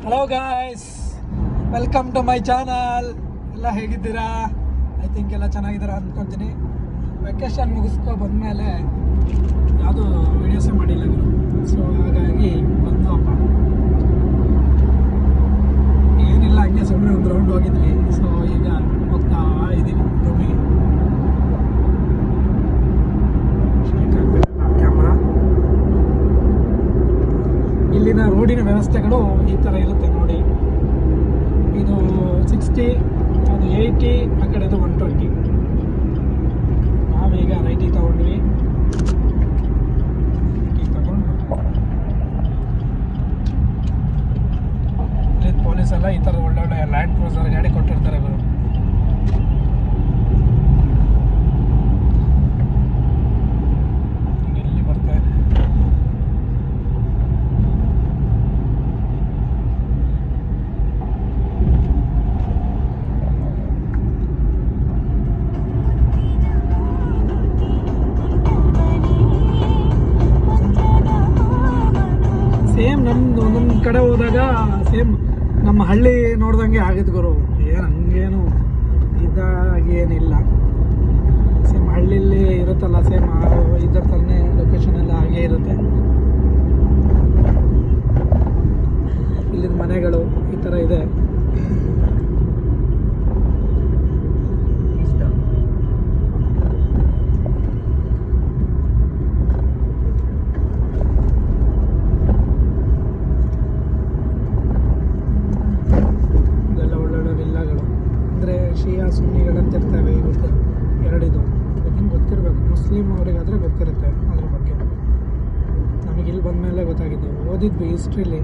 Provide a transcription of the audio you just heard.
Hello guys, welcome to my channel. ಎಲ್ಲ ಹೇಗಿದ್ದೀರಾ? I think ಎಲ್ಲ ಚೆನ್ನಾಗಿದ್ದೀರಾ ಅಂದ್ಕೊತೀನಿ. ವೆಕೇಶನ್ ಮುಗಿಸ್ಕೊ ಬಂದಮೇಲೆ ಯಾವುದೂ ವೀಡಿಯೋಸೇ ಮಾಡಿಲ್ಲ ಗುರು. ಸೊ ಹಾಗಾಗಿ ಬಂದಪ್ಪ, ಏನಿಲ್ಲ, ಹಂಗೆ ಸುಮ್ಮನೆ ಒಂದು ರೌಂಡ್ ಹೋಗಿದ್ವಿ. ಸೊ ಈಗ ಹೋಗ್ತಾ ಇದ್ದೀವಿ ರೂಮಿಗೆ. ಕ್ಯಾಮ್ರಾ, ಇಲ್ಲಿನ ರೋಡಿನ ವ್ಯವಸ್ಥೆಗಳು ಈ ಥರ ಇರುತ್ತೆ ನೋಡಿ. ಇದು 60, ಅದು 80, ಆ ಕಡೆದು 120. ನಾವೀಗ ರೈಟಿಗೆ ತಗೊಂಡ್ವಿ. ಇಲ್ಲಿ ಪೊಲೀಸ್ ಎಲ್ಲ ಈ ಥರ ಒಳ್ಳೊಳ್ಳೆ ಲ್ಯಾಂಡ್ ಕ್ರೂಸರ್ ಗಾಡಿ ಕೊಟ್ಟಿರ್ತಾರೆ ಅವರು. ಎಲ್ಲಿ ಬರ್ತಾ ಇದೆ? ಸೇಮ್ ನಮ್ಮ ಕಡೆ ಹೋದಾಗ ಸೇಮ್ ನಮ್ಮ ಹಳ್ಳಿ ನೋಡ್ದಂಗೆ ಆಗಿದ್ದು ಗುರು. ಏನು ಹಂಗೇನು ಇದಾಗೇನಿಲ್ಲ. ಸೇಮ್ ಹಳ್ಳಿಲಿ ಇರುತ್ತಲ್ಲ, ಸೇಮ್ ಇದರ ಥರನೇ ಲೊಕೇಶನ್ ಎಲ್ಲ ಹಾಗೇ ಇರುತ್ತೆ. ಇಲ್ಲಿನ ಮನೆಗಳು ಈ ಥರ ಇದೆ. ಶಿಯಾ ಸುನ್ನಿಗಳಂತ ಇರ್ತವೆ. ಇವತ್ತು ಎರಡಿದು ಅದನ್ನು ಗೊತ್ತಿರಬೇಕು. ಮುಸ್ಲಿಮ್ ಅವರಿಗಾದರೆ ಗೊತ್ತಿರುತ್ತೆ ಅದ್ರ ಬಗ್ಗೆ. ನಮಗೆ ಇಲ್ಲಿ ಬಂದಮೇಲೆ ಗೊತ್ತಾಗಿದ್ದು. ಓದಿದ್ವಿ ಹಿಸ್ಟ್ರಿಲಿ.